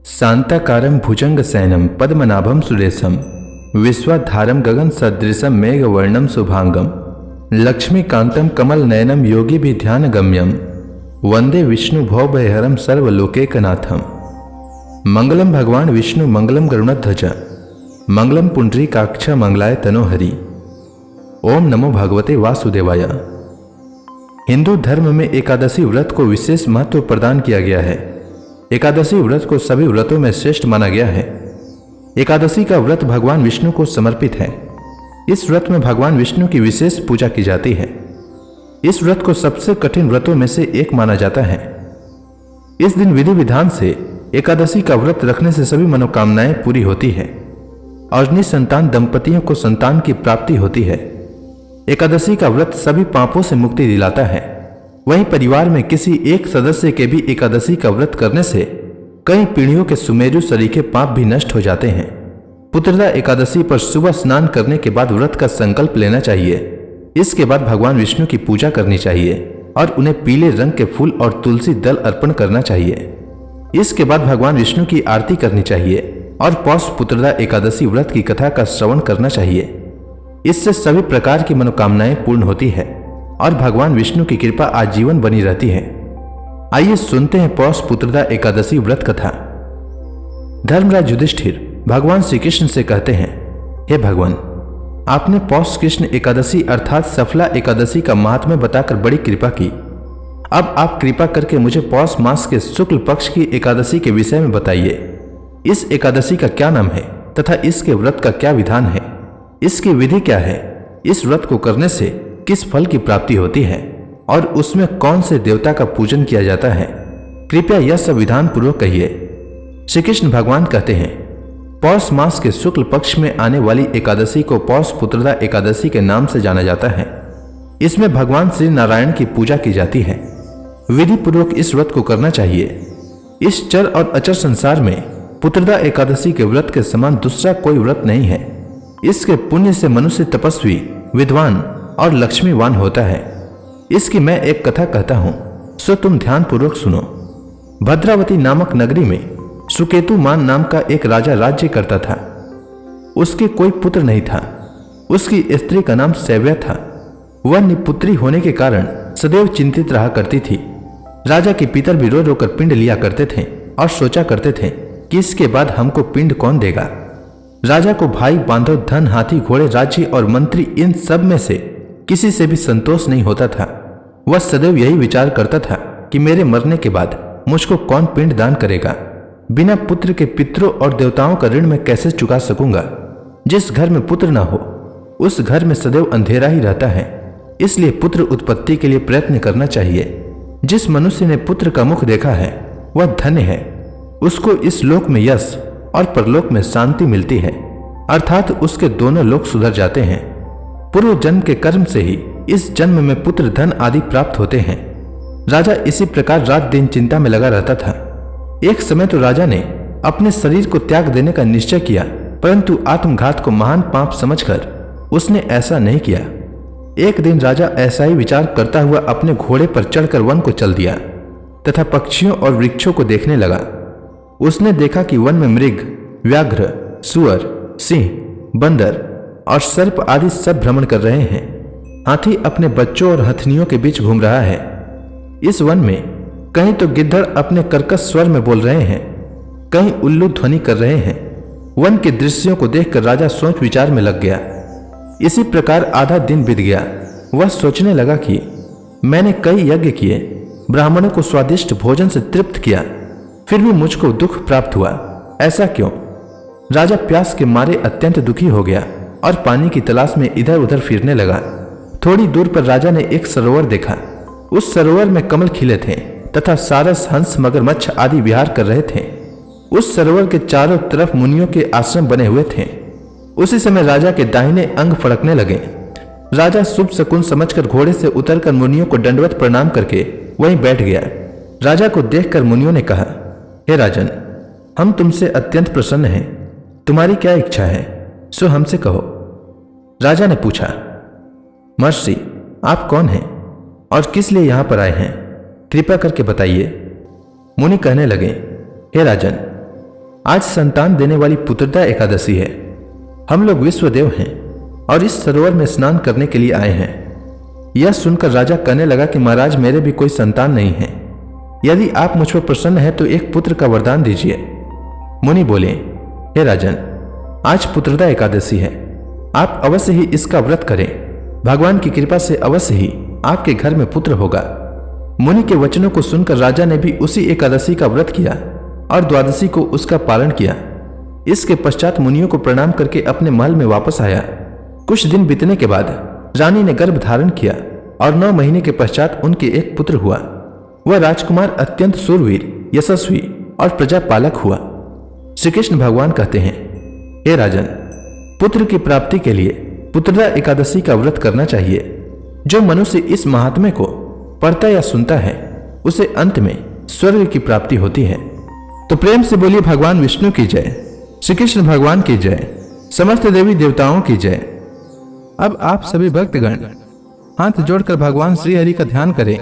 शांताकारं भुजंगशयनं पद्मनाभं सुरेशं विश्वाधारं गगनसदृशं मेघवर्णं शुभांगं लक्ष्मीकान्तं कमलनयनं योगिभिर्ध्यानगम्यं वंदे विष्णु भवभयहरं सर्वलोकैकनाथं। मंगलम भगवान विष्णु मंगलम गरुड़ध्वज मंगलम पुंडरीकाक्ष मंगलाय तनोहरि। ओम नमो भगवते वासुदेवाय। हिंदू धर्म में एकादशी व्रत को विशेष महत्व प्रदान किया गया है। एकादशी व्रत को सभी व्रतों में श्रेष्ठ माना गया है। एकादशी का व्रत भगवान विष्णु को समर्पित है। इस व्रत में भगवान विष्णु की विशेष पूजा की जाती है। इस व्रत को सबसे कठिन व्रतों में से एक माना जाता है। इस दिन विधि विधान से एकादशी का व्रत रखने से सभी मनोकामनाएं पूरी होती है और निसंतान दंपतियों को संतान की प्राप्ति होती है। एकादशी का व्रत सभी पापों से मुक्ति दिलाता है। वहीं परिवार में किसी एक सदस्य के भी एकादशी का व्रत करने से कई पीढ़ियों के सुमेरु सरीखे पाप भी नष्ट हो जाते हैं। पुत्रदा एकादशी पर सुबह स्नान करने के बाद व्रत का संकल्प लेना चाहिए। इसके बाद भगवान विष्णु की पूजा करनी चाहिए और उन्हें पीले रंग के फूल और तुलसी दल अर्पण करना चाहिए। इसके बाद भगवान विष्णु की आरती करनी चाहिए और पौष पुत्रदा एकादशी व्रत की कथा का श्रवण करना चाहिए। इससे सभी प्रकार की मनोकामनाएं पूर्ण होती है और भगवान विष्णु की कृपा आजीवन बनी रहती है। आइए सुनते हैं पौष पुत्रदा एकादशी व्रत कथा। धर्मराज युधिष्ठिर भगवान श्री कृष्ण से कहते हैं, हे भगवान, आपने पौष कृष्ण एकादशी अर्थात सफला एकादशी का महात्म्य बताकर बड़ी कृपा की। अब आप कृपा करके मुझे पौष मास के शुक्ल पक्ष की एकादशी के विषय में बताइए। इस एकादशी का क्या नाम है तथा इसके व्रत का क्या विधान है, इसकी विधि क्या है, इस व्रत को करने से किस फल की प्राप्ति होती है और उसमें कौन से देवता का पूजन किया जाता है, कृपया यह सब विधान पूर्वक कहिए। श्री कृष्ण भगवान कहते हैं, पौष मास के शुक्ल पक्ष में आने वाली एकादशी को पौष पुत्रदा एकादशी के नाम से जाना जाता है। इसमें भगवान श्री नारायण की पूजा की जाती है। विधि पूर्वक इस व्रत को करना चाहिए। इस चर और अचर संसार में पुत्रदा एकादशी के व्रत के समान दूसरा कोई व्रत नहीं है। इसके पुण्य से मनुष्य तपस्वी, विद्वान और लक्ष्मीवान होता है। इसकी मैं एक कथा कहता हूं, सो तुम ध्यान पूर्वक सुनो। भद्रावती नामक नगरी में सुकेतुमान नाम का एक राजा राज्य करता था। उसके कोई पुत्र नहीं था। उसकी स्त्री का नाम सैव्या था। वह निपुत्री होने के कारण सदैव चिंतित रहा करती थी। राजा के पितर भी रो रोकर पिंड लिया करते थे और सोचा करते थे कि इसके बाद हमको पिंड कौन देगा। राजा को भाई, बांधव, धन, हाथी, घोड़े, राज्य और मंत्री इन सब में से किसी से भी संतोष नहीं होता था। वह सदैव यही विचार करता था कि मेरे मरने के बाद मुझको कौन पिंड दान करेगा। बिना पुत्र के पितरों और देवताओं का ऋण मैं कैसे चुका सकूंगा। जिस घर में पुत्र न हो उस घर में सदैव अंधेरा ही रहता है। इसलिए पुत्र उत्पत्ति के लिए प्रयत्न करना चाहिए। जिस मनुष्य ने पुत्र का मुख देखा है वह धन्य है। उसको इस लोक में यश और परलोक में शांति मिलती है, अर्थात उसके दोनों लोक सुधर जाते हैं। पूर्व जन्म के कर्म से ही इस जन्म में पुत्र, धन आदि प्राप्त होते हैं। राजा इसी प्रकार रात दिन चिंता में लगा रहता था। एक समय तो राजा ने अपने शरीर को त्याग देने का निश्चय किया, परंतु आत्मघात को महान पाप समझकर उसने ऐसा नहीं किया। एक दिन राजा ऐसा ही विचार करता हुआ अपने घोड़े पर चढ़कर वन को चल दिया तथा पक्षियों और वृक्षों को देखने लगा। उसने देखा कि वन में मृग, व्याघ्र, सुअर, सिंह, बंदर और सर्प आदि सब भ्रमण कर रहे हैं। हाथी अपने बच्चों और हथनियों के बीच घूम रहा है। इस वन में कहीं तो गिद्दड़ अपने कर्कश स्वर में बोल रहे हैं, कहीं उल्लू ध्वनि कर रहे हैं। वन के दृश्यों को देखकर राजा सोच विचार में लग गया। इसी प्रकार आधा दिन बीत गया। वह सोचने लगा कि मैंने कई यज्ञ किए, ब्राह्मणों को स्वादिष्ट भोजन से तृप्त किया, फिर भी मुझको दुख प्राप्त हुआ। ऐसा क्यों? राजा प्यास के मारे अत्यंत दुखी हो गया और पानी की तलाश में इधर उधर फिरने लगा। थोड़ी दूर पर राजा ने एक सरोवर देखा। उस सरोवर में कमल खिले थे तथा सारस, हंस, मगरमच्छ आदि विहार कर रहे थे। उस सरोवर के चारों तरफ मुनियों के आश्रम बने हुए थे। उसी समय राजा के दाहिने अंग फड़कने लगे। राजा शुभ शकुन समझकर घोड़े से उतरकर मुनियों को दंडवत प्रणाम करके वहीं बैठ गया। राजा को देखकर मुनियों ने कहा, हे राजन, हम तुमसे अत्यंत प्रसन्न हैं। तुम्हारी क्या इच्छा है, सो हमसे कहो। राजा ने पूछा, महर्षि, आप कौन हैं और किस लिए यहां पर आए हैं, कृपा करके बताइए। मुनि कहने लगे, हे राजन, आज संतान देने वाली पुत्रदा एकादशी है। हम लोग विश्वदेव हैं और इस सरोवर में स्नान करने के लिए आए हैं। यह सुनकर राजा कहने लगा कि महाराज, मेरे भी कोई संतान नहीं है। यदि आप मुझ पर प्रसन्न हैं तो एक पुत्र का वरदान दीजिए। मुनि बोले, हे राजन, आज पुत्रदा एकादशी है, आप अवश्य ही इसका व्रत करें। भगवान की कृपा से अवश्य ही आपके घर में पुत्र होगा। मुनि के वचनों को सुनकर राजा ने भी उसी एकादशी का व्रत किया और द्वादशी को उसका पालन किया। इसके पश्चात मुनियों को प्रणाम करके अपने महल में वापस आया। कुछ दिन बीतने के बाद रानी ने गर्भ धारण किया और 9 महीने के पश्चात उनके एक पुत्र हुआ। वह राजकुमार अत्यंत शूरवीर, यशस्वी और प्रजापालक हुआ। श्री कृष्ण भगवान कहते हैं, हे राजन, पुत्र की प्राप्ति के लिए पुत्रदा एकादशी का व्रत करना चाहिए। जो मनुष्य इस महात्म्य को पढ़ता या सुनता है उसे अंत में स्वर्ग की प्राप्ति होती है। तो प्रेम से बोलिए भगवान विष्णु की जय, श्री कृष्ण भगवान की जय, समस्त देवी देवताओं की जय। अब आप सभी भक्तगण हाथ जोड़कर भगवान श्री हरि का ध्यान करें।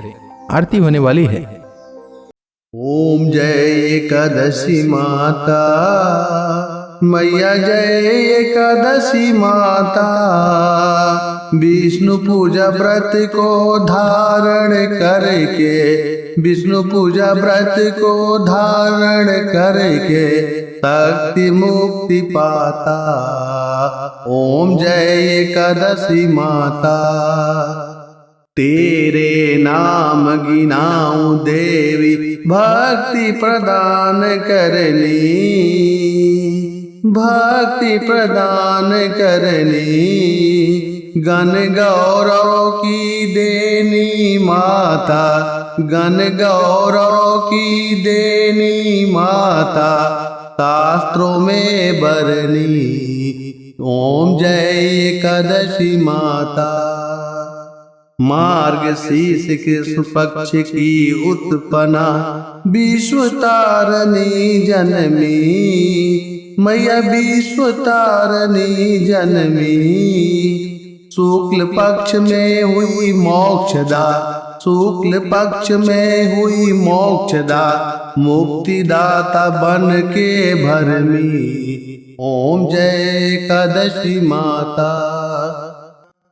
आरती होने वाली है। ओम जय एकादशी माता मैया, जय एकादशी माता। विष्णु पूजा व्रत को धारण करके, विष्णु पूजा व्रत को धारण करके शक्ति मुक्ति पाता। ओम जय एकादशी माता। तेरे नाम गिनाऊं देवी, भक्ति प्रदान करनी, भक्ति प्रदान करनी। गण गौरव की देनी माता, गण गौरव की देनी माता, शास्त्रों में बरनी। ओम जय एकादशी माता। मार्गशीर्ष कृष्ण पक्ष की उत्पन्ना, विश्व तारणी जनमी मैया, विश्व तारणी जनमी। शुक्ल पक्ष में हुई मोक्षदा, शुक्ल पक्ष में हुई मोक्षदा, मुक्तिदाता बन के भरमी। ओम जय एकादशी माता।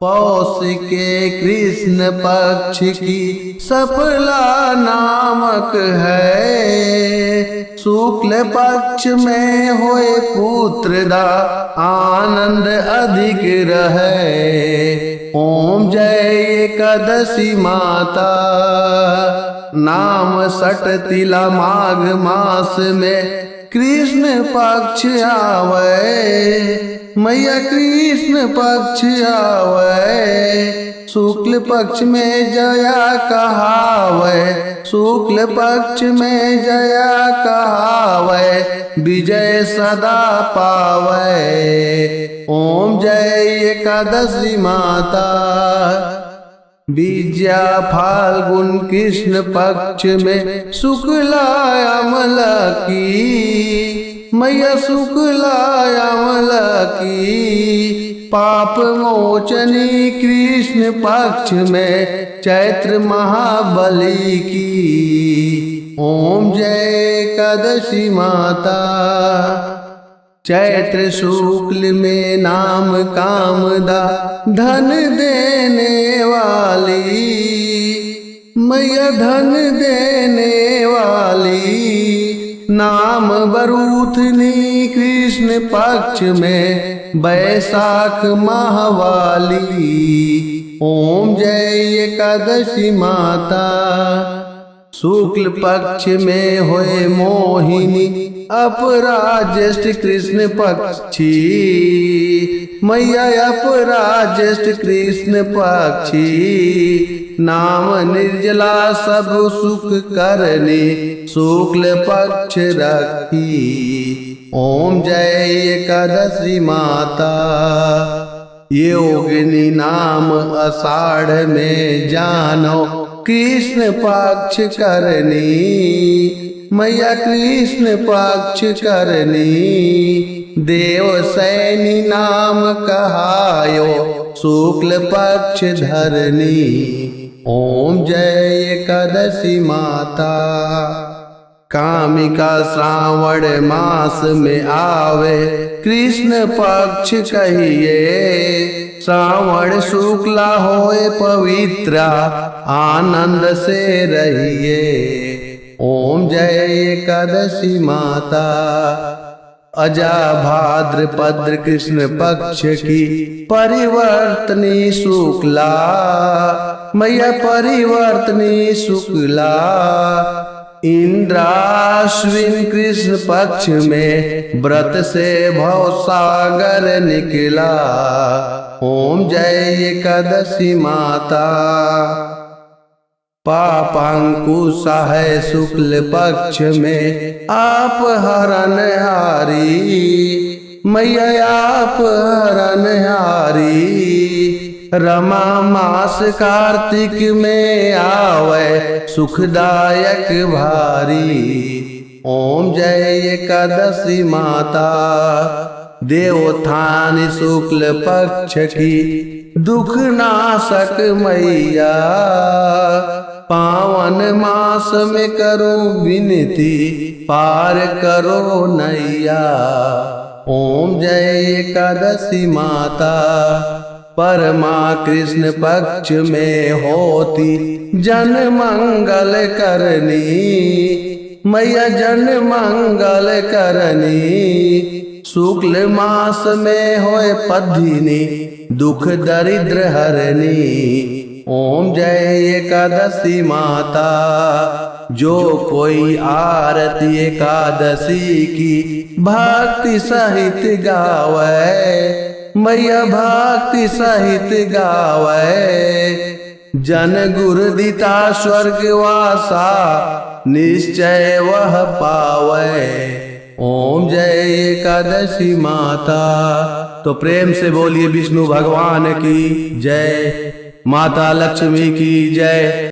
पौष के कृष्ण पक्ष की सफला नामक है, शुक्ल पक्ष में होए पुत्रदा, आनंद अधिक रहे। ओम जय एकादशी माता। नाम सट तिला माघ मास में कृष्ण पक्ष आवे मैया, कृष्ण पक्ष आवे। शुक्ल पक्ष में जया कहावे, शुक्ल पक्ष में जया कहावे, विजय सदा पावे। ओम जय एकादशी माता। विद्या फाल्गुन कृष्ण पक्ष में शुक्ला अमला की मैया, शुक्ला अमला की। पाप मोचनी कृष्ण पक्ष में चैत्र महाबली की। ओम जय एकादशी माता। चैत्र शुक्ल में नाम कामदा, धन देने वाली मैया, धन देने वाली। नाम बरूथनी कृष्ण पक्ष में बैसाख माहवाली। ओम जय एकादशी माता। शुक्ल पक्ष में होए मोहिनी, अपराज्येष्ठ कृष्ण पक्षी मैया, अपराज्येष्ठ कृष्ण पक्षी। नाम निर्जला सब सुख करने, शुक्ल पक्ष रखी। ओम जय एकादशी माता। योगिनी नाम आषाढ़ में जानो, कृष्ण पक्ष करनी मैया, कृष्ण पक्ष करनी। देव सैनी नाम कहायो, शुक्ल पक्ष धरनी। ओम जय एकादशी माता। कामिका श्रावण मास में आवे कृष्ण पक्ष कहिए। श्रावण शुक्ला होए पवित्र आनंद से रहिए। ओम जय एकादशी माता। अजा भाद्रपद कृष्ण पक्ष की परिवर्तनी शुक्ला मैया परिवर्तनी शुक्ला। इंद्राश्विन कृष्ण पक्ष में व्रत से भवसागर निकला। ओम जय एकादशी माता। पापांकुशा है शुक्ल पक्ष में आप हरणहारी मैया आप हरणहारी। रमा मास कार्तिक में आवे सुखदायक भारी। ओम जय एकादशी माता। देवोत्थान शुक्ल पक्ष की दुख नाशक मैया। पावन मास में करो विनती पार करो नैया। ओम जय एकादशी माता। परमा कृष्ण पक्ष में होती जन मंगल करनी मैया जन मंगल करनी। शुक्ल मास में होए पद्धिनी दुख दरिद्र हरनी। ओम जय एकादशी माता। जो कोई आरती एकादशी की भक्ति सहित गावे मैया भक्ति सहित गावे। जन गुरु दिता स्वर्गवासा निश्चय वह पावे। ओम जय एकादशी माता। तो प्रेम से बोलिए विष्णु भगवान की जय, माता लक्ष्मी की जय।